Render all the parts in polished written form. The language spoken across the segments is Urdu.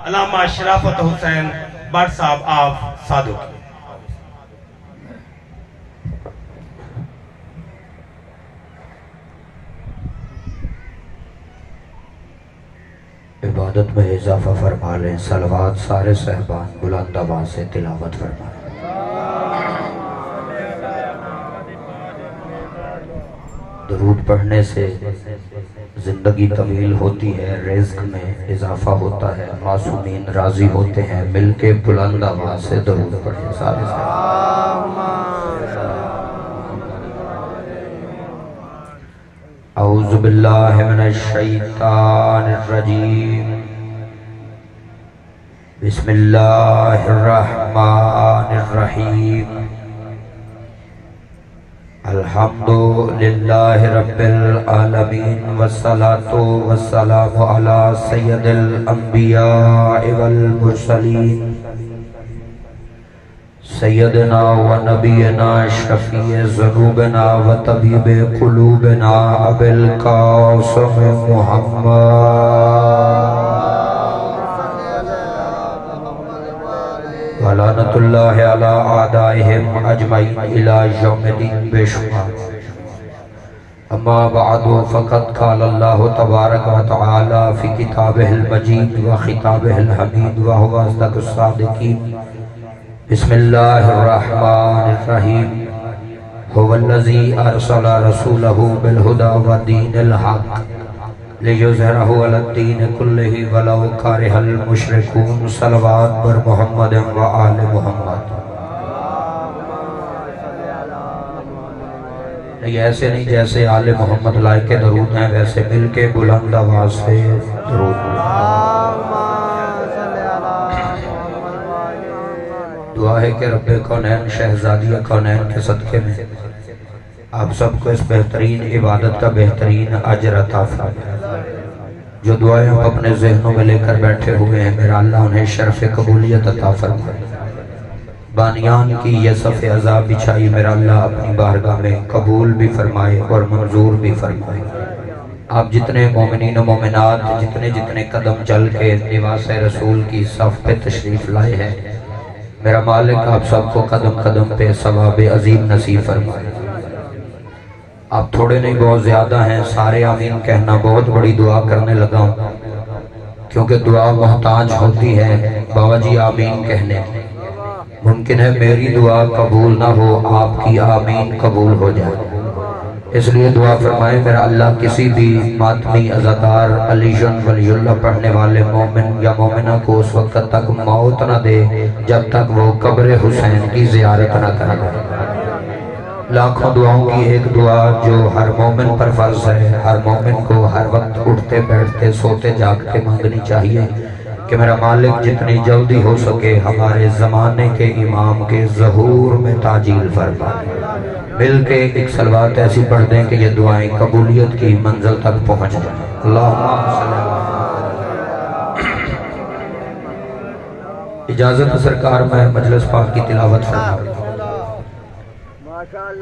علامہ شرافت حسین بٹ صاحب آپ سادو کی عبادت میں اضافہ فرما لیں. صلوات سارے صحبان بلند آواز سے تلاوت فرما لیں. درود پڑھنے سے زندگی طویل ہوتی ہے، رزق میں اضافہ ہوتا ہے، معصومین راضی ہوتے ہیں. مل کے بلند آواز سے درود پڑھیں سارے صحبان. اعوذ باللہ من الشیطان الرجیم. بسم اللہ الرحمن الرحیم. الحمدللہ رب العالمین والصلاة والسلام علی سید الانبیاء والمرسلین سیدنا و نبینا شفیع ذنوبنا و طبیب قلوبنا ابی القاسم محمد ولعنت اللہ علی اعدائہم اجمعین الی یوم الدین. بے شمار. اما بعد فقد قال اللہ تبارک و تعالی فی کتابہ المجید و خطابہ الحمید و هو اصدق الصادقین. بسم اللہ الرحمن الرحیم. هو الذی ارسل رسولہ بالہدی ودین الحق لیظہرہ علی الدین کلہ ولو کرہ المشرکون. صلوات بر محمد و آل محمد. نہیں ایسے نہیں جیسے آل محمد لائق کے درود ہیں ویسے مل کے بلند آواز سے درود. دعا ہے کہ رب کونین شہزادی کونین کے صدقے میں آپ سب کو اس بہترین عبادت کا بہترین اجر عطا فرمائے. جو دعائیں ہم اپنے ذہنوں میں لے کر بیٹھے ہوئے ہیں میرا اللہ انہیں شرف قبولیت عطا فرمائے. بانیان کی یہ صف عذاب بچھائی میرا اللہ اپنی بارگاہ میں قبول بھی فرمائے اور منظور بھی فرمائے. آپ جتنے مومنین و مومنات جتنے قدم چل کے لباس رسول کی صف پہ تشریف لائے ہیں میرا مالک آپ سب کو قدم قدم پہ ثواب عظیم نصیب فرمائے. آپ تھوڑے نہیں بہت زیادہ ہیں. سارے آمین کہنا. بہت بڑی دعا کرنے لگا ہوں کیونکہ دعا محتاج ہوتی ہے بابا جی آمین کہنے. ممکن ہے میری دعا قبول نہ ہو آپ کی آمین قبول ہو جائے. اس لیے دعا فرمائے میرا اللہ کسی بھی ماتمی عزادار علی جن ولی اللہ پڑھنے والے مومن یا مومنہ کو اس وقت تک موت نہ دے جب تک وہ قبر حسین کی زیارت نہ کرے. لاکھوں دعاؤں کی ایک دعا جو ہر مومن پر فرض ہے. ہر مومن کو ہر وقت اٹھتے بیٹھتے سوتے جاگتے مانگنی چاہیے کہ میرا مالک جتنی جلدی ہو سکے ہمارے زمانے کے امام کے ظہور میں تعجیل فرمائے. مل کے ایک صلوات ایسی پڑھ دیں کہ یہ دعائیں قبولیت کی منزل تک پہنچ جائیں. اللہم صلی اللہ. اجازت سرکار میں مجلس پاک کی تلاوت فرمائے.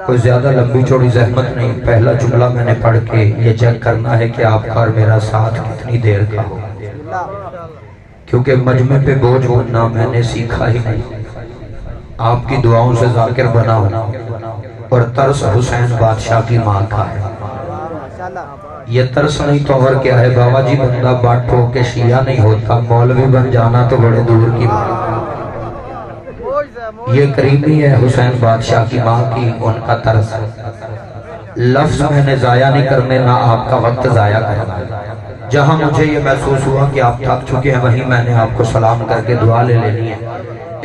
کوئی زیادہ لمبی چوڑی زحمت نہیں. پہلا جملہ میں نے پڑھ کے یہ چیک کرنا ہے کہ آپ کا اور میرا ساتھ کتنی دیر کا ہو کیونکہ مجمع پہ بوجھ بننا میں نے سیکھا ہی نہیں. آپ کی دعاؤں سے ذاکر بنا ہونا اور ترس حسین بادشاہ کی ماں کا ہے. یہ ترس نہیں تو اور کیا ہے بابا جی. بندہ باٹ ہو کے شیعہ نہیں ہوتا. مولوی بن جانا تو بڑے دور کی بات. یہ قریبی ہے حسین بادشاہ کی ماں کی. ان کا ترس لفظ میں نے ضائع نہیں کرنے نہ آپ کا وقت ضائع کرنا. جہاں مجھے یہ محسوس ہوا کہ آپ تھک چکے ہیں وہیں میں نے آپ کو سلام کر کے دعا لے لینی ہے.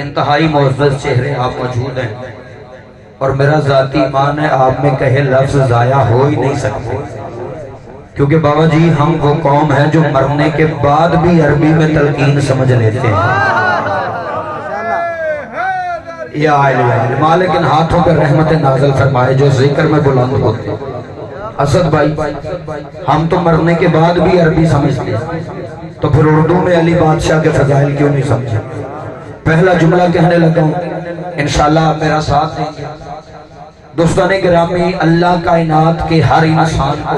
انتہائی معزز چہرے آپ موجود ہیں اور میرا ذاتی ایمان ہے آپ میں کہے لفظ ضائع ہو ہی نہیں سکتے کیونکہ بابا جی ہم وہ قوم ہے جو مرنے کے بعد بھی عربی میں تلقین سمجھ لیتے ہیں. یا مالک ان ہاتھوں پر رحمت نازل فرمائے جو ذکر میں بلند ہوتے ہیں. اسد بھائی ہم تو مرنے کے بعد بھی عربی سمجھتے ہیں تو پھر اردو میں علی بادشاہ کے فضائل کیوں نہیں سمجھے. پہلا جملہ کہنے لگا ہوں انشاءاللہ آپ میرا ساتھ دیں گے. دوستان گرامی اللہ کائنات کے ہر انسان کو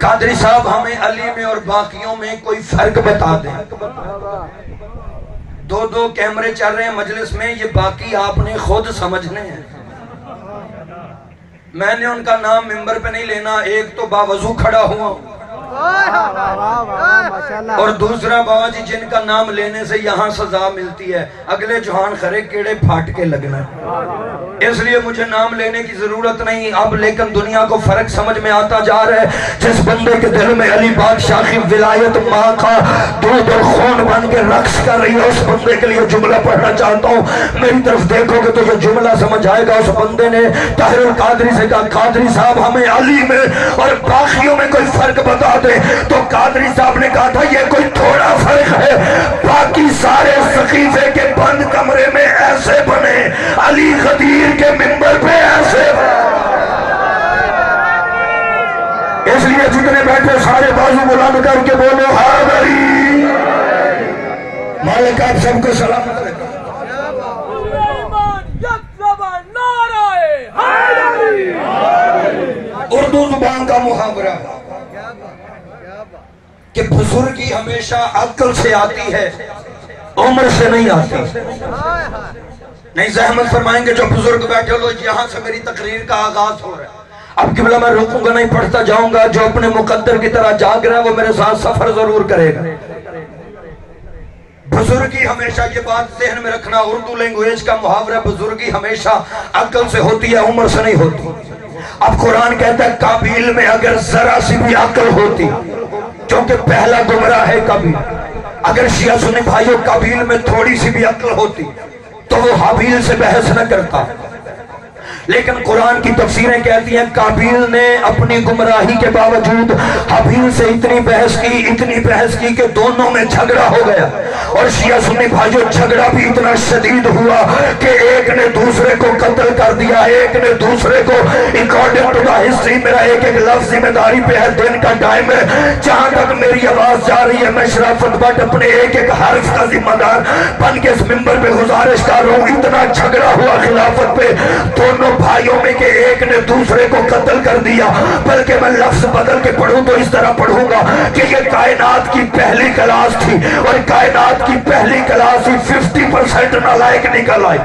قادری صاحب ہمیں علی میں اور باقیوں میں کوئی فرق بتا دیں. دو کیمرے چل رہے ہیں مجلس میں، یہ باقی آپ نے خود سمجھنے ہیں. میں نے ان کا نام ممبر پہ نہیں لینا. ایک تو باوضو کھڑا ہوا اور دوسرا بابا جی جن کا نام لینے سے یہاں سزا ملتی ہے، اگلے جہان خرے کیڑے پھاٹ کے لگنا ہے، اس لیے مجھے نام لینے کی ضرورت نہیں اب. لیکن دنیا کو فرق سمجھ میں آتا جا رہا ہے. جس بندے کے دل میں علی بادشاہ کی ولایت ماں کا دودھ اور خون بن کے رقص کر رہی ہے، اس بندے کے لیے جملہ پڑھنا چاہتا ہوں. میری طرف دیکھو گے تو یہ جملہ سمجھ آئے گا. اس بندے نے طاہر القادری سے کہا قادری صاحب ہمیں علی میں اور باقیوں میں کوئی فرق بتا دے. تو قادری صاحب نے کہا تھا یہ کوئی تھوڑا فرق ہے، باقی سارے سقیفے کے بند کمرے میں ایسے بنے، علی غدیر کے ممبر پہ ایسے بنے. اس لیے جتنے بیٹھے سارے بازو بلند کر کے بولو حیدری. مالک آپ سب کو سلامت رکھے. اردو زبان کا محاورہ کہ بزرگی ہمیشہ عقل سے آتی ہے، عمر سے نہیں آتی. نہیں زحمت فرمائیں گے جو بزرگ بیٹھے لو. یہاں سے میری تقریر کا آغاز ہو رہا ہے. اب قبلہ میں رکوں گا نہیں، پڑھتا جاؤں گا. جو اپنے مقدر کی طرح جاگ رہا ہے وہ میرے ساتھ سفر ضرور کرے گا. بزرگی ہمیشہ، یہ بات ذہن میں رکھنا، اردو لینگویج کا محاورہ، بزرگی ہمیشہ عقل سے ہوتی ہے، عمر سے نہیں ہوتی. اب قرآن کہتا ہے قابیل میں اگر ذرا سی بھی عقل ہوتی، کیونکہ پہلا گمراہ ہے قابیل. اگر شیعہ سنی بھائیوں قابیل میں تھوڑی سی بھی عقل ہوتی تو وہ حابیل سے بحث نہ کرتا. لیکن قرآن کی تفسیریں کہتی ہیں قابیل نے اپنی گمراہی کے باوجود حابیل سے اتنی بحث کی کہ دونوں میں جھگڑا ہو گیا. اور شیعہ سنی بھائیوں جھگڑا بھی اتنا شدید ہوا کہ ایک نے دوسرے کو قتل کر دیا، ایک نے دوسرے کو. اکارڈنگ ٹو دا ہسٹری میرا ایک لفظ ذمہ داری پہ ہے، دن کا ٹائم ہے، جہاں تک میری آواز جا رہی ہے میں شرافت بٹ اپنے ایک حرف کا ذمہ دار بن کے اس ممبر پہ گزارش کر رہا ہوں. اتنا جھگڑا ہوا خلافت پہ دونوں بھائیوں میں کہ ایک نے دوسرے کو قتل کر دیا. بلکہ میں لفظ بدل کے پڑھوں تو اس طرح پڑھوں گا کہ یہ کائنات کی پہلی کلاس تھی، اور کائنات کی پہلی کلاس ہی 50% نالائق نکل آئی.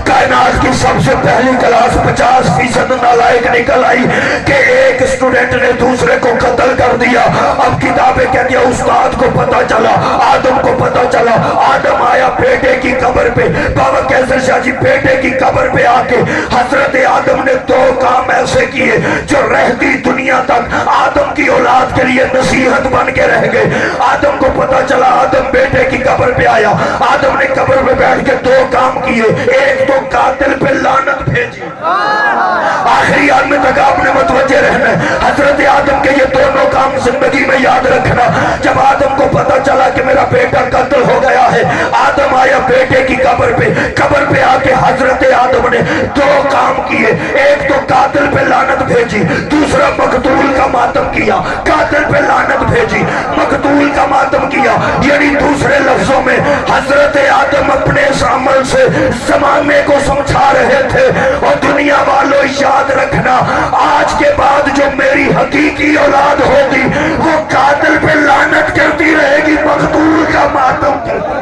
کائنات کی سب سے پہلی کلاس 50% نالائق نکل آئی کہ ایک اسٹوڈنٹ نے دوسرے کو قتل کر دیا. اب کتابیں کہتی ہیں استاد کو پتا چلا، آدم کو پتا چلا. آدم آیا بیٹے کی قبر پہ. بابا کیسر شاہ جی بیٹے کی قبر پہ آ کے حضرت آدم نے 2 کام ایسے کیے جو رہتی دنیا تک آدم کی اولاد کے لیے نصیحت بن کے رہ گئے. آدم کو پتا چلا، آدم بیٹے کی قبر پہ آیا، آدم نے قبر پہ بیٹھ کے 2 کام کیے. ایک تو قاتل پہ لعنت بھیجی. آخری عالم تک آپ نے متوجہ رہنا ہے. حضرت آدم کے یہ دونوں کام زندگی میں یاد رکھنا. جب آدم کو پتا چلا کہ میرا بیٹا قتل ہو گیا ہے، آدم آیا بیٹے کی قبر پہ آ کے حضرت آدم نے 2 کام کیے. ایک تو قاتل پہ لعنت بھیجی، دوسرا مقتول کا ماتم کیا. قاتل پہ لعنت بھیجی، مقتول کا ماتم کیا. یعنی دوسرے لفظوں میں حضرت آدم اپنے اس عمل سے زمانے کو سمجھا رہے تھے. اور دنیا والوں یاد رکھنا، آج کے بعد جو میری حقیقی اولاد ہوگی وہ قاتل پہ لعنت کرتی رہے گی، مقتول کا ماتم کرتی.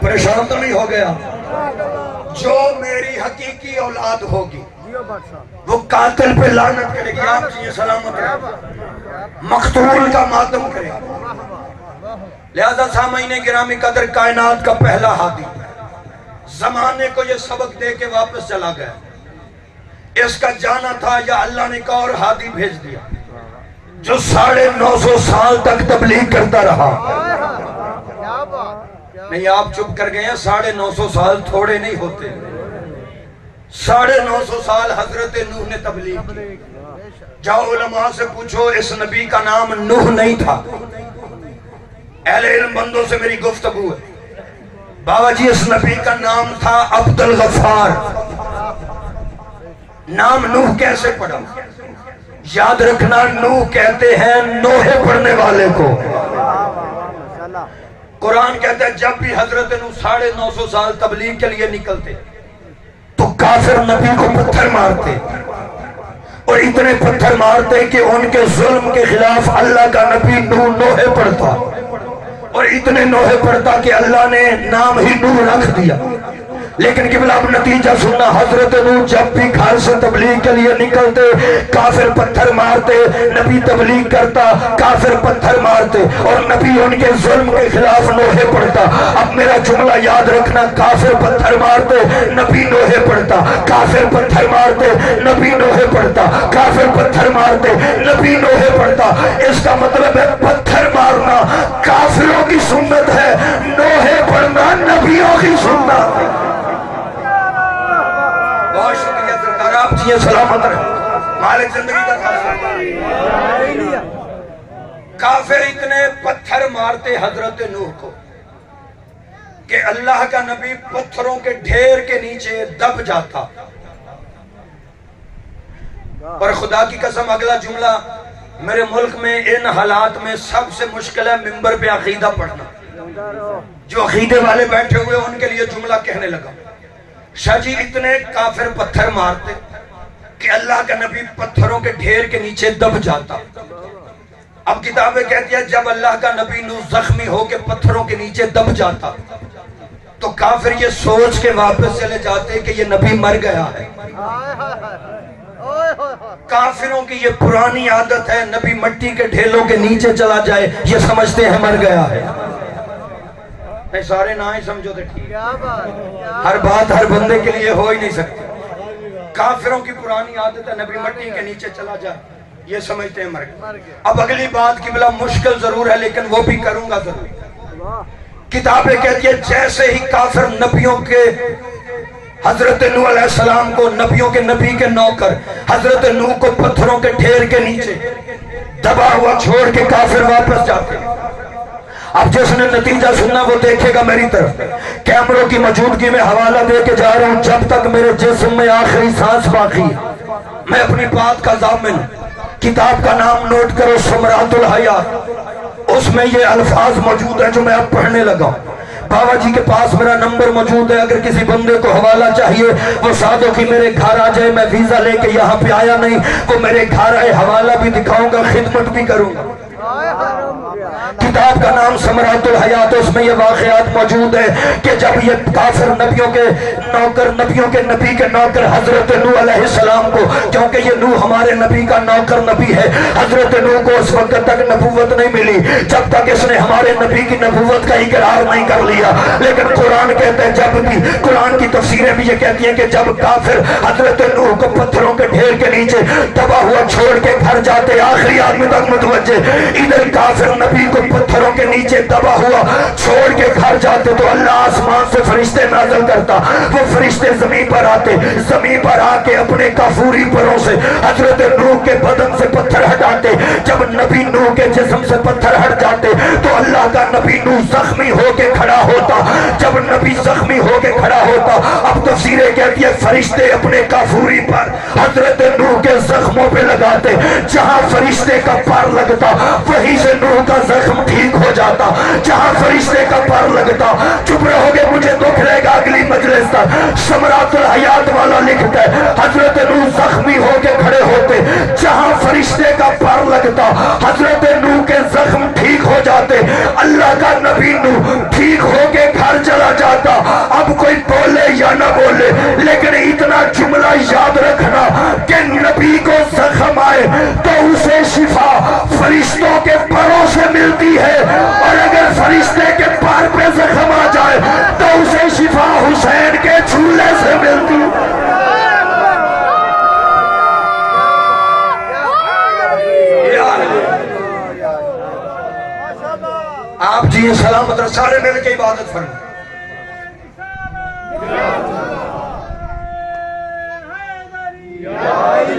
پریشان تو نہیں ہو گیا؟ جو میری حقیقی اولاد ہوگی وہ قاتل پہ لعنت کرے گی. آپ جی سلامت رہے، مقتول کا ماتم کرے گی. لہذا سامعین گرامی قدر، کائنات کا پہلا ہادی زمانے کو یہ سبق دے کے واپس چلا گیا. اس کا جانا تھا یا اللہ نے ایک اور ہادی بھیج دیا جو 950 سال تک تبلیغ کرتا رہا. نہیں آپ چپ کر گئے ہیں، 950 سال تھوڑے نہیں ہوتے. 950 سال حضرت نوح نے تبلیغ کی. جاؤ علماء سے پوچھو اس نبی کا نام نوح نہیں تھا. اہل علم بندوں سے میری گفتگو ہے. بابا جی اس نبی کا نام تھا عبد الغفار. نام نوح کیسے پڑھا؟ یاد رکھنا، نوح کہتے ہیں نوحے پڑھنے والے کو. قرآن کہتا ہے جب بھی حضرت نو 950 سال تبلیغ کے لیے نکلتے تو کافر نبی کو پتھر مارتے، اور اتنے پتھر مارتے کہ ان کے ظلم کے خلاف اللہ کا نبی نو نوحے پڑھتا، اور اتنے نوحے پڑھتا کہ اللہ نے نام ہی نو رکھ دیا۔ لیکن قبلہ اب نتیجہ سننا، حضرت نو جب بھی گھر سے تبلیغ کے لیے نکلتے کافر پتھر مارتے، نبی تبلیغ کرتا کافر پتھر مارتے، اور نبی ان کے ظلم کے خلاف نوحے پڑھتا۔ اب میرا جملہ یاد رکھنا، کافر پتھر مارتے نبی نوحے پڑھتا، کافر پتھر مارتے نبی نوحے پڑھتا، کافر پتھر مارتے نبی نوحے پڑھتا۔ اس کا مطلب ہے پتھر مارنا کافروں کی سنت ہے، نوحے پڑھنا نبیوں کی سنت ہے۔ بہت شکریہ سرکار، آپ جی سلامت رہے، مالک زندگی کا خاصا۔ کافر اتنے پتھر مارتے حضرت نوح کو کہ اللہ کا نبی پتھروں کے ڈھیر کے نیچے دب جاتا۔ اور خدا کی قسم اگلا جملہ میرے ملک میں ان حالات میں سب سے مشکل ہے منبر پہ عقیدہ پڑھنا۔ جو عقیدے والے بیٹھے ہوئے ان کے لیے جملہ کہنے لگا، شاہ جی اتنے کافر پتھر مارتے کہ اللہ کا نبی پتھروں کے ڈھیر کے نیچے دب جاتا۔ اب کتابیں کہتی ہیں جب اللہ کا نبی نو زخمی ہو کے پتھروں کے نیچے دب جاتا تو کافر یہ سوچ کے واپس چلے جاتے کہ یہ نبی مر گیا ہے۔ کافروں کی یہ پرانی عادت ہے، نبی مٹی کے ڈھیلوں کے نیچے چلا جائے یہ سمجھتے ہیں مر گیا ہے۔ سارے نہ ہی سمجھو تو ٹھیک، ہر بات ہر بندے کے لیے ہو ہی نہیں سکتی۔ کافروں کی پرانی عادت ہے نبی مٹی کے نیچے چلا جائے یہ سمجھتے ہیں مر گیا۔ اب اگلی بات قبلہ مشکل ضرور ہے لیکن وہ بھی کروں گا ضرور۔ کتابیں کہتی ہیں جیسے ہی کافر نبیوں کے حضرت نوح علیہ السلام کو، نبیوں کے نبی کے نوکر حضرت نوح کو پتھروں کے ڈھیر کے نیچے دبا ہوا چھوڑ کے کافر واپس جاتے۔ اب جس نے نتیجہ سننا وہ دیکھے گا میری طرف، کیمروں کی موجودگی میں حوالہ دے کے جا رہا ہوں، جب تک میرے جسم میں آخری سانس باقی ہے میں اپنی بات کا ضامن۔ کتاب کا نام نوٹ کرو، ثمرات الحیات، اس میں یہ الفاظ موجود ہیں جو میں اب پڑھنے لگا ہوں۔ بابا جی کے پاس میرا نمبر موجود ہے، اگر کسی بندے کو حوالہ چاہیے وہ سادوں کی میرے گھر آ جائے، میں ویزا لے کے یہاں پہ آیا نہیں، وہ میرے گھر آئے، حوالہ بھی دکھاؤں گا، خدمت بھی کروں گا۔ کتاب کا نام ثمرات الحیات، اس میں یہ واقعات موجود ہے کہ جب یہ کافر نبیوں کے نوکر، نبیوں کے نبی کے نوکر حضرت نوح علیہ السلام کو، کیونکہ یہ نوح ہمارے نبی کا نوکر نبی ہے، حضرت نوح کو اس وقت تک نبوت نہیں ملی جب تک اس نے ہمارے نبی کی نبوت کا اقرار نہیں کر لیا۔ لیکن قرآن کہتا ہے جب بھی، قرآن کی تفسیریں بھی یہ کہتی ہیں کہ جب کافر حضرت نوح کو پتھروں کے ڈھیر کے نیچے دبا ہوا چھوڑ کے گھر جاتے، آخری آدمی تک متوجہ، ادھر کافر نبی کو پتھروں کے نیچے دبا ہوا چھوڑ کے گھر جاتے تو اللہ آسمان سے فرشتے نازل کرتا، وہ فرشتے زمین پر آتے، زمین پر آ کے اپنے کافوری پروں سے حضرت نوح کے بدن سے پتھر ہٹاتے۔ جب نبی نوح کے جسم سے پتھر ہٹ جاتے تو اللہ کا نبی نوح زخمی ہو کے کھڑا ہوتا۔ جب نبی زخمی ہو کے کھڑا ہوتا، اب تفسیریں کہتی ہے فرشتے اپنے کافوری پر حضرت نوح کے زخموں پہ لگاتے، جہاں فرشتے کا پر لگتا وہیں سے نوح کا زخم ٹھیک ہو جاتا، جہاں فرشتے کا پر لگتا۔ چپ رہو گے مجھے دکھ رہے گا اگلی مجلس تک۔ ثمرات الحیات والا لکھتا ہے حضرت نوح زخمی ہو کے کھڑے ہوتے، جہاں فرشتے کا پر لگتا حضرت نوح کے زخم ٹھیک ہو جاتے، اللہ کا نبی نوح ٹھیک ہو کے گھر چلا جاتا۔ اب کوئی بولے یا نہ بولے لیکن اتنا جملہ یاد رکھنا کہ نبی کو زخم آئے تو اسے شفا فرشتوں کے پروں سے ملتی ہے، اور اگر فرشتے کے پر پہ زخم آ جائے تو اسے شفا حسین کے جھولے سے ملتی ہے۔ آپ جی سلامت رہے، سارے مل کے عبادت فرمائیں۔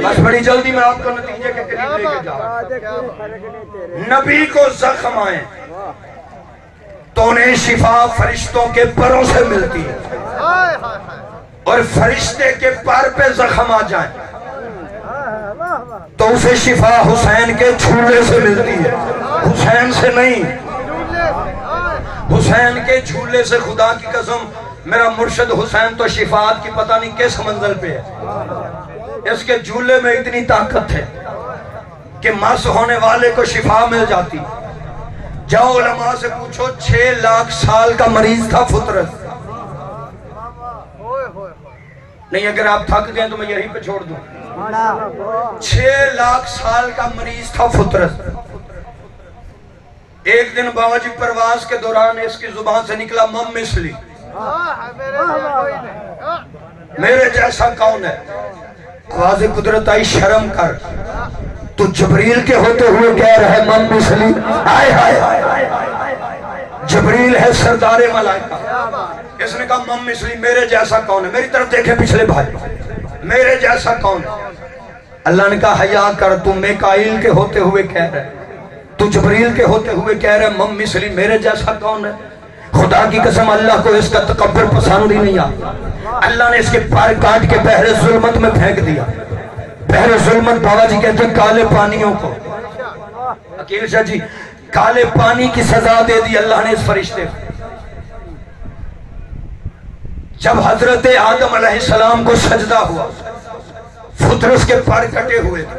بس بڑی جلدی میں آپ کو نتیجے کے قریب لے کے جا رہا ہوں۔ نبی کو زخم آئے تو انہیں شفا فرشتوں کے پروں سے ملتی ہے، اور فرشتے کے پر پہ زخم آ جائیں تو اسے شفا حسین کے جھولے سے ملتی ہے، حسین سے نہیں۔ حسین کے جھولے سے خدا کی قسم میرا مرشد حسین تو شفاعت کی پتہ نہیں کس منزل پہ ہے. اس کے جھولے میں اتنی طاقت ہے کہ مس ہونے والے کو شفا مل جاتی. جاؤ علماء سے پوچھو 6 لاکھ سال کا مریض تھا فطرت. نہیں اگر آپ تھک گئے تو میں یہیں پہ چھوڑ دوں. 6 لاکھ سال کا مریض تھا فطرت. ایک دن بابا جی پرواز کے دوران اس کی زبان سے نکلا مم مثلی، میرے جیسا کون ہے؟ آواز قدرت آئی شرم کر، تو جبریل کے ہوتے ہوئے کہہ رہا ہے مم مثلی. آئے ہائے جبریل ہے سردار ملائکہ. اس نے کہا مم مثلی میرے جیسا کون ہے؟ میری طرف دیکھے پچھلے بھائی، میرے جیسا کون ہے؟ اللہ نے کہا حیا کر، تو میکائیل کے ہوتے ہوئے کہہ رہا ہے، تو جبریل کے ہوتے ہوئے کہہ رہا ہے مم مثلی میرے جیسا کون ہے؟ خدا کی قسم اللہ کو اس کا تکبر پسند ہی نہیں آتا. اللہ نے اس کے پار کاٹ کے بحر ظلمت میں پھینک دیا. بحر ظلمت بابا جی کہتے ہیں کالے پانیوں کو. عقیل شاہ جی کالے پانی کی سزا دے دی اللہ نے اس فرشتے کو. جب حضرت آدم علیہ السلام کو سجدہ ہوا، فطرس کے پر کٹے ہوئے تھے.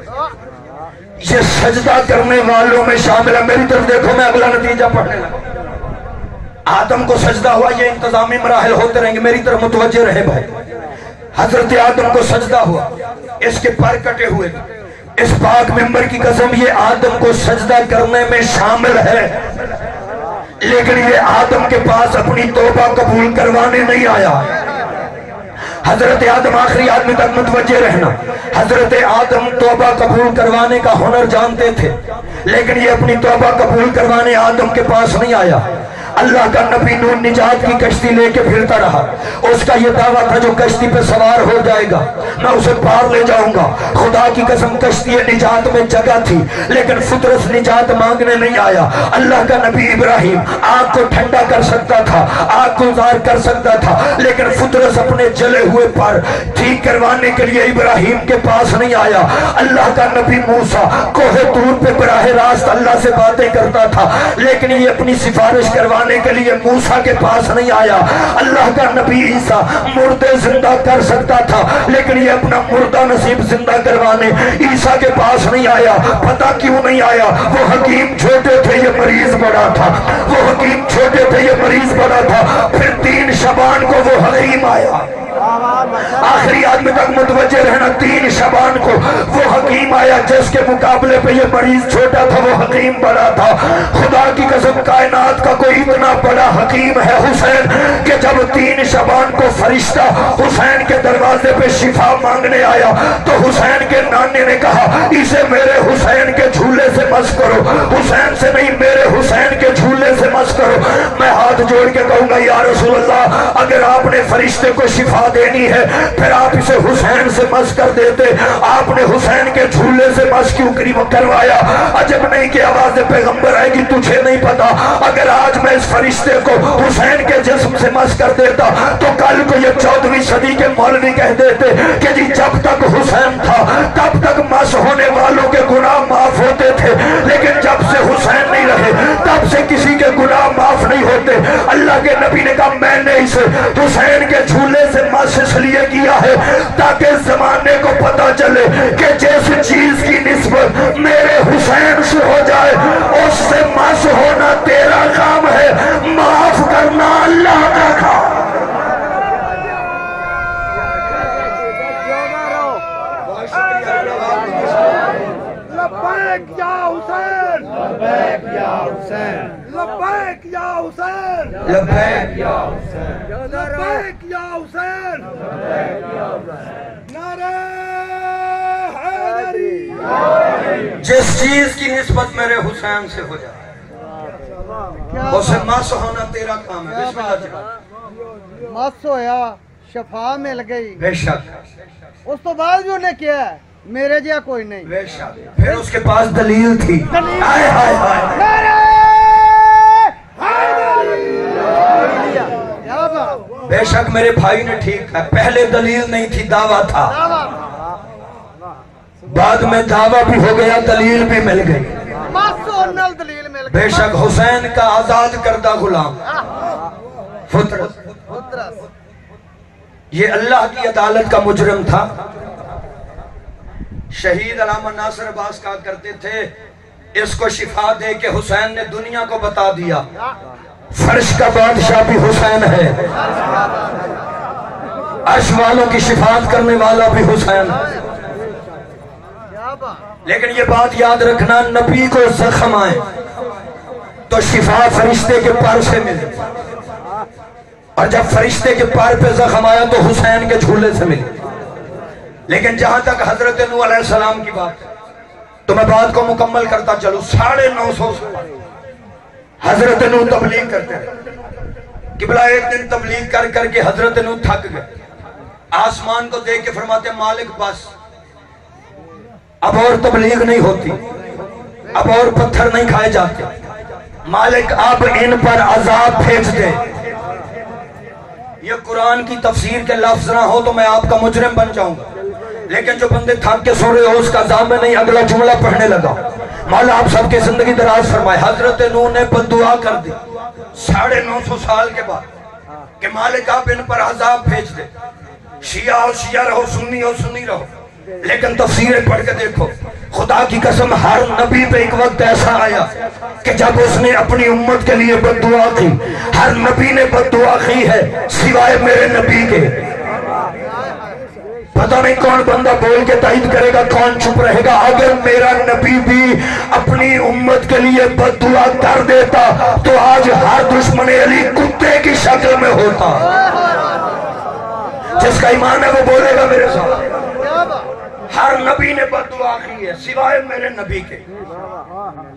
یہ سجدہ کرنے والوں میں شامل ہے. میری طرف دیکھو میں اگلا نتیجہ پڑھنے لگا. آدم کو سجدہ ہوا، یہ انتظامی مراحل ہوتے رہیں گے، میری طرف متوجہ رہے بھائی. حضرت آدم کو سجدہ ہوا، اس کے پر کٹے ہوئے. اس پاک ممبر کی قسم یہ آدم کو سجدہ کرنے میں شامل ہے، لیکن یہ آدم کے پاس اپنی توبہ قبول کروانے نہیں آیا. حضرت آدم آخری آدمی تک متوجہ رہنا. حضرت آدم توبہ قبول کروانے کا ہنر جانتے تھے، لیکن یہ اپنی توبہ قبول کروانے آدم کے پاس نہیں آیا. اللہ کا نبی نور نجات کی کشتی لے کے پھرتا رہا. اس کا یہ دعویٰ تھا جو کشتی پہ سوار ہو جائے گا میں اسے پار لے جاؤں گا. خدا کی قسم کشتی نجات میں جگہ تھی، لیکن فطرس نجات مانگنے نہیں آیا. اللہ کا نبی ابراہیم آگ کو ٹھنڈا کر سکتا تھا، آگ کو زار کر سکتا تھا، لیکن فطرس اپنے جلے ہوئے پر ٹھیک کروانے کے لیے ابراہیم کے پاس نہیں آیا. اللہ کا نبی موسیٰ کوہ طور پہ براہ راست اللہ سے باتیں کرتا تھا، لیکن یہ اپنی سفارش کروانے کے لیے موسیٰ کے پاس نہیں آیا. اللہ کا نبی عیسیٰ مردے زندہ کر سکتا تھا، لیکن یہ اپنا مردہ نصیب زندہ کروانے عیسیٰ کے پاس نہیں آیا. پتہ کیوں نہیں آیا؟ وہ حکیم چھوٹے تھے، یہ مریض بڑا تھا. وہ حکیم چھوٹے تھے، یہ مریض بڑا تھا. پھر 3 شعبان کو وہ حکیم آیا. آخری آدمی تک متوجہ رہنا. 3 شعبان کو وہ حکیم آیا جس کے مقابلے پہ یہ مریض چھوٹا تھا، وہ حکیم بڑا تھا. خدا کی قسم کائنات کا کوئی اتنا بڑا حکیم ہے حسین، کہ جب 3 شعبان کو فرشتہ حسین کے دروازے پہ شفا مانگنے آیا تو حسین کے نانے نے کہا اسے میرے حسین کے جھولے سے مس کرو. حسین سے نہیں، میرے حسین کے جھولے سے مس کرو. میں ہاتھ جوڑ کے کہوں گا یا رسول اللہ، اگر آپ نے فرشتے کو شفا دینی ہے پھر آپ اسے حسین سے مس کر دیتے. آپ نے حسین کے جھولے سے مس کیوں کروایا؟ عجب نہیں کہ آواز پیغمبر آئے گی تجھے نہیں پتا. اگر آج میں اس فرشتے کو حسین کے جسم سے مس کر دیتا تو کل کو یہ 14ویں صدی کے مولوی کہہ دیتے کہ جی جب تک حسین تھا تب تک مس ہونے والوں کے گناہ معاف ہوتے تھے، لیکن جب سے حسین نہیں رہے تب سے کسی کے گناہ معاف نہیں ہوتے. اللہ کے نبی نے کہا میں نے اسے حسین کے جھولے سے مس اس لیے کیا ہے تاکہ زمانے کو پتا چلے کہ جیس چیز کی نسبت میرے حسین سے ہو جائے اس سے مس ہونا تیرا کام ہے، معاف کرنا اللہ کا کام. لبیک یا حسین، لبیک یا حسین، لبیک یا حسین، لبیک یا حسین، لبیک یا حسین، نعرہ حیدری. جس چیز کی نسبت میرے حسین سے ہو جائے اسے مس ہونا تیرا کام ہے. بسم اللہ جی. مس ہویا، شفا مل گئی. بے شک. اس تو بعد بھی انہیں کیا ہے میرے جیا کوئی نہیں. بے شک. پھر اس کے پاس دلیل تھی. ہائے ہائے ہائے. نعرہ حیدری. کیا بات. بے شک میرے بھائی نے ٹھیک کہا. پہلے دلیل نہیں تھی، دعویٰ تھا. بعد میں دعویٰ بھی ہو گیا، دلیل بھی مل گئی. بے شک حسین کا آزاد کردہ غلام فطرت، یہ اللہ کی عدالت کا مجرم تھا۔ شہید علامہ ناصر عباس کہا کرتے تھے اس کو شفا دے کہ حسین نے دنیا کو بتا دیا فرش کا بادشاہ بھی حسین ہے، عرش والوں کی شفاعت کرنے والا بھی حسین ہے۔ لیکن یہ بات یاد رکھنا، نبی کو زخم آئے تو شفا فرشتے کے پر سے ملے، اور جب فرشتے کے پر پہ زخم آیا تو حسین کے جھولے سے ملے۔ لیکن جہاں تک حضرت نوح علیہ السلام کی بات ہے تو میں بات کو مکمل کرتا چلوں۔ 950 سال حضرت نوح تبلیغ کرتے رہے۔ قبلہ ایک دن تبلیغ کر کر کے حضرت نوح تھک گئے، آسمان کو دیکھ کے فرماتے مالک بس اب اور تبلیغ نہیں ہوتی، اب اور پتھر نہیں کھائے جاتے، مالک اب ان پر عذاب بھیج دے۔ یہ قرآن کی تفسیر کے لفظ نہ ہو تو میں آپ کا مجرم بن جاؤں گا، لیکن جو بندے تھک کے سو رہے ہو اس کا عذاب میں نہیں اگلا جملہ پڑھنے لگا۔ مولا آپ سب کی زندگی دراز فرمائے۔ حضرت نوح نے بددعا کر دی 950 سال کے بعد کہ مالک آپ ان پر عذاب بھیج دے، شیعہ ہو شیعہ رہو، سنی ہو سنی رہو۔ لیکن تفسیریں پڑھ کے دیکھو، خدا کی قسم ہر نبی پہ ایک وقت ایسا آیا کہ جب اس نے اپنی امت کے لیے بددعا کی، ہر نبی نے بددعا کی ہے سوائے میرے نبی کے۔ پتہ نہیں کون بندہ بول کے تائید کرے گا، کون چپ رہے گا۔ اگر میرا نبی بھی اپنی امت کے لیے بددعا کر دیتا تو آج ہر دشمن علی کتے کی شکل میں ہوتا۔ جس کا ایمان ہے وہ بولے گا میرے ساتھ۔ ہر نبی نے بددعا کی ہے سوائے میرے نبی کے۔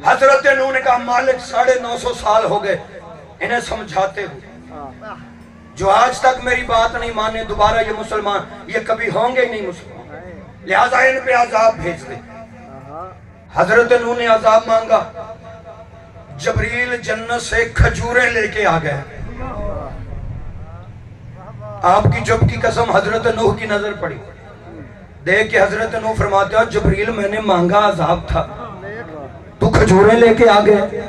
حضرت نوح نے کہا مالک 950 سال ہو گئے انہیں سمجھاتے ہوئے، جو آج تک میری بات نہیں مانے دوبارہ یہ مسلمان یہ کبھی ہوں گے ہی نہیں مسلمان، لہذا ان پہ عذاب بھیج دے۔ حضرت نوح نے عذاب مانگا، جبریل جنت سے کھجوریں لے کے آ گئے۔ آپ کی جب کی قسم حضرت نوح کی نظر پڑی، دیکھ کے حضرت نوح فرماتے ہیں جبریل میں نے مانگا عذاب تھا تو کھجوریں لے کے آ گئے۔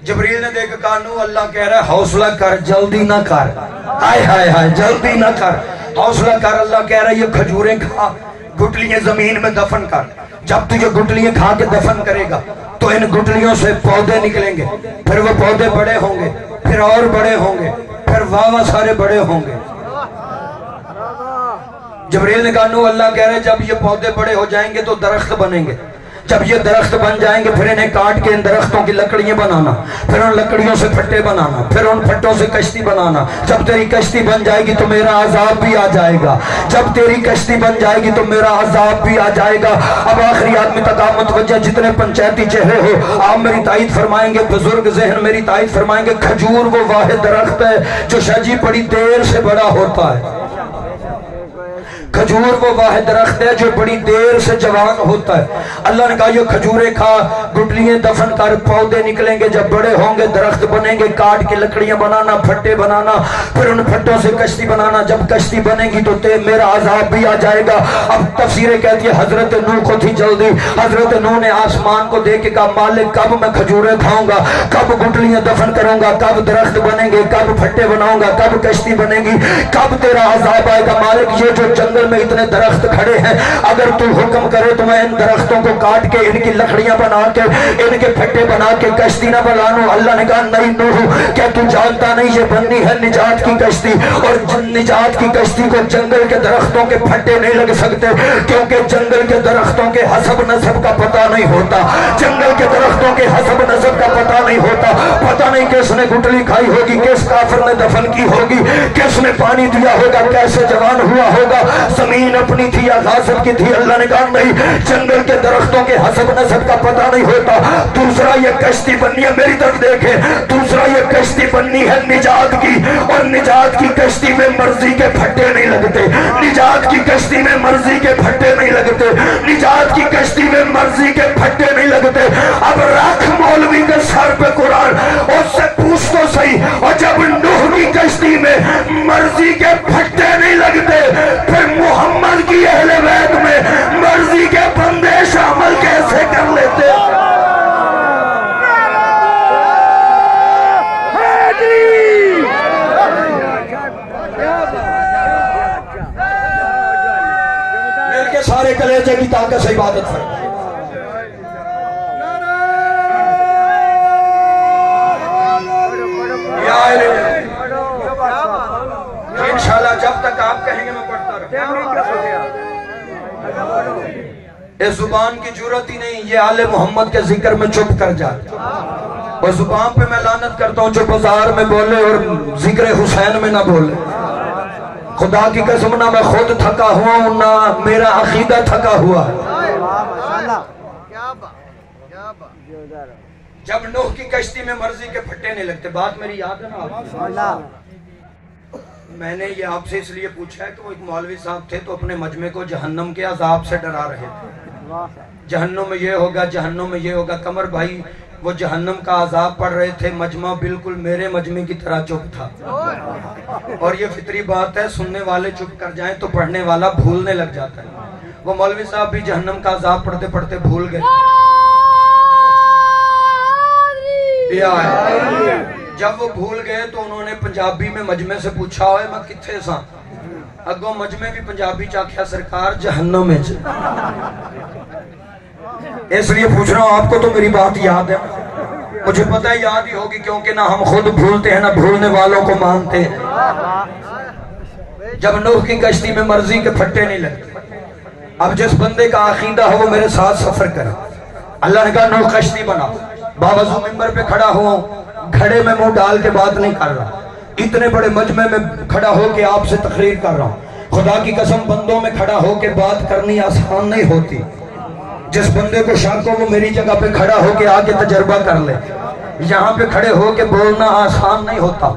جبریل نے دیکھ کہا نوح اللہ کہہ رہا ہے حوصلہ کر، جلدی نہ کر، ہائے ہائے ہائے جلدی نہ کر، حوصلہ کر۔ اللہ کہہ رہا ہے یہ کھجوریں کھا، گٹلیاں زمین میں دفن کر۔ جب تو یہ گٹلیاں کھا کے دفن کرے گا تو ان گٹلیوں سے پودے نکلیں گے، پھر وہ پودے بڑے ہوں گے، پھر اور بڑے ہوں گے، پھر واہ سارے بڑے ہوں گے۔ جبریل نے کہا نوح اللہ کہہ رہے جب یہ پودے بڑے ہو جائیں گے تو درخت بنیں گے، جب یہ درخت بن جائیں گے پھر انہیں کاٹ کے ان درختوں کی لکڑیاں بنانا، پھر ان لکڑیوں سے پھٹے بنانا، پھر ان پھٹوں سے کشتی بنانا۔ جب تیری کشتی بن جائے گی تو میرا عذاب بھی آ جائے گا، جب تیری کشتی بن جائے گی تو میرا عذاب بھی آ جائے گا۔ اب آخری آدمی تک آپ متوجہ، جتنے پنچایتی چہرے ہو آپ میری تائید فرمائیں گے، بزرگ ذہن میری تائید فرمائیں گے، کھجور وہ واحد درخت ہے جو شاجی بڑی دیر سے بڑا ہوتا ہے۔ کھجور وہ واحد درخت ہے جو بڑی دیر سے جوان ہوتا ہے۔ اللہ نے کہا یہ کھجوریں کھا، گٹلیاں دفن کر، پودے نکلیں گے، جب بڑے ہوں گے درخت بنیں گے، کاٹ کے لکڑیاں بنانا، پھٹے بنانا، پھر ان پھٹوں سے کشتی بنانا۔ جب کشتی بنے گی تو میرا عذاب بھی آ جائے گا۔ اب تفسیریں کہتی ہے حضرت نوح کو تھی جلدی، حضرت نوح نے آسمان کو دیکھ کے کہا مالک کب میں کھجوریں کھاؤں گا، کب گٹلیاں دفن کروں گا، کب درخت بنیں گے، کب پھٹے بناؤں گا، کب کشتی بنے گی، کب تیرا عذاب آئے گا۔ مالک یہ جو جنگل میں اتنے درخت کھڑے ہیں اگر تو حکم کرے تو میں ان درختوں کو کاٹ کے ان کی لکڑیاں بنا کے ان کے پھٹے بنا کے کشتی نہ بناؤں۔ اللہ نے کہا نہیں نوح کیا تو جانتا نہیں یہ بننی ہے نجات کی کشتی، اور نجات کی کشتی کو جنگل کے درختوں کے پھٹے نہیں لگ سکتے، کیونکہ جنگل کے درختوں کے حسب نسب کا پتہ نہیں ہوتا، جنگل کے درختوں کے حسب نسب کا پتہ نہیں ہوتا، پتہ نہیں کس نے گٹلی کھائی ہوگی، کس کافر نے دفن کی ہوگی، کس نے پانی دیا ہوگا، کیسے جوان ہوا ہوگا، زمین اپنی تھی یا غاصب کی تھی۔ اللہ نے کہا نہیں جنگل کے درختوں کے حسب نسب کا پتہ نہیں ہوتا۔ دوسرا یہ کشتی بننی ہے، میری طرف دیکھیں، دوسرا یہ کشتی بننی ہے نجات کی، اور نجات کی کشتی میں مرضی کے پھٹے نہیں لگتے، نجات کی کشتی میں مرضی کے پھٹے نہیں لگتے، نجات کی کشتی میں مرضی کے پھٹے نہیں لگتے۔ اب رکھ مولوی کے سر پہ قرآن، اس سے پوچھ تو صحیح، اور جب نوح کی کشتی میں مرضی کے پھٹے نہیں لگتے پھر محمد کی اہل بیت میں مرضی کے بندے شامل کیسے کر لیتے؟ طاقت سے عبادت فرمائے. انشاءاللہ جب تک آپ کہیں گے میں پڑھتا رہوں. اس زبان کی جرات ہی نہیں یہ آل محمد کے ذکر میں چپ کر جائے. اور زبان پہ میں لعنت کرتا ہوں جو بازار میں بولے اور ذکر حسین میں نہ بولے. خدا کی قسم نہ میں خود تھکا ہوا ہوں نہ میرا عقیدہ تھکا ہوا. جب نوح کی کشتی میں مرضی کے پھٹے نہیں لگتے. بات میری یاد ہے نا. میں نے یہ آپ سے اس لیے پوچھا ہے کہ وہ ایک مولوی صاحب تھے تو اپنے مجمع کو جہنم کے عذاب سے ڈرا رہے تھے. جہنم میں یہ ہوگا جہنم میں یہ ہوگا. قمر بھائی وہ جہنم کا عذاب پڑھ رہے تھے. مجمع بالکل میرے مجمع کی طرح چپ تھا. اور یہ فطری بات ہے سننے والے چپ کر جائیں تو پڑھنے والا بھولنے لگ جاتا ہے. وہ مولوی صاحب بھی جہنم کا عذاب پڑھتے پڑھتے بھول گئے. جب وہ بھول گئے تو انہوں نے پنجابی میں مجمع سے پوچھا ہوئے میں کتھے سا. اگو مجمع بھی پنجابی چاکھیا سرکار جہنم میں. اس لیے پوچھ رہا ہوں آپ کو تو میری بات یاد ہے. مجھے پتہ ہے یاد ہی ہوگی کیونکہ نہ ہم خود بھولتے ہیں نہ بھولنے والوں کو مانتے ہیں. جب نوح کی کشتی میں مرضی کے پھٹے نہیں لگتے. اب جس بندے کا عقیدہ ہو وہ میرے ساتھ سفر کرے. اللہ نے کہا نوح کشتی بنا. باوضو ممبر پہ کھڑا ہوں گھڑے میں منہ ڈال کے بات نہیں کر رہا. اتنے بڑے مجمع میں کھڑا ہو کے آپ سے تقریر کر رہا ہوں. خدا کی قسم بندوں میں کھڑا ہو کے بات کرنی آسان نہیں ہوتی. جس بندے کو شک ہو وہ میری جگہ پہ کھڑا ہو کے آگے تجربہ کر لے. یہاں پہ کھڑے ہو کے بولنا آسان نہیں ہوتا.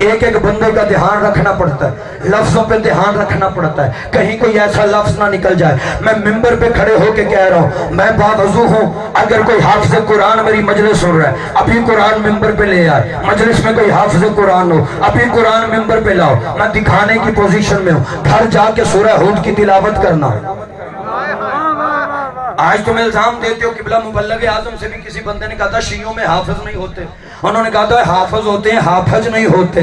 ایک ایک بندے کا دھیان رکھنا پڑتا ہے. لفظوں پہ دھیان رکھنا پڑتا ہے. کہیں کوئی ایسا لفظ نہ نکل جائے. میں ممبر پہ کھڑے ہو کے کہہ رہا ہوں میں باوضو ہوں. اگر کوئی حافظ قرآن میری مجلس سن رہا ہے ابھی قرآن ممبر پہ لے آئے. مجلس میں کوئی حافظ قرآن ہو ابھی قرآن ممبر پہ لاؤ. میں دکھانے کی پوزیشن میں ہوں. گھر جا کے سورہ ہود کی تلاوت کرنا. آج تم الزام دیتے ہو قبلہ مبلغ اعظم سے بھی کسی بندے نے کہا تھا شیعوں میں حافظ نہیں ہوتے. انہوں نے کہا تھا حافظ ہوتے ہیں حافظ نہیں ہوتے.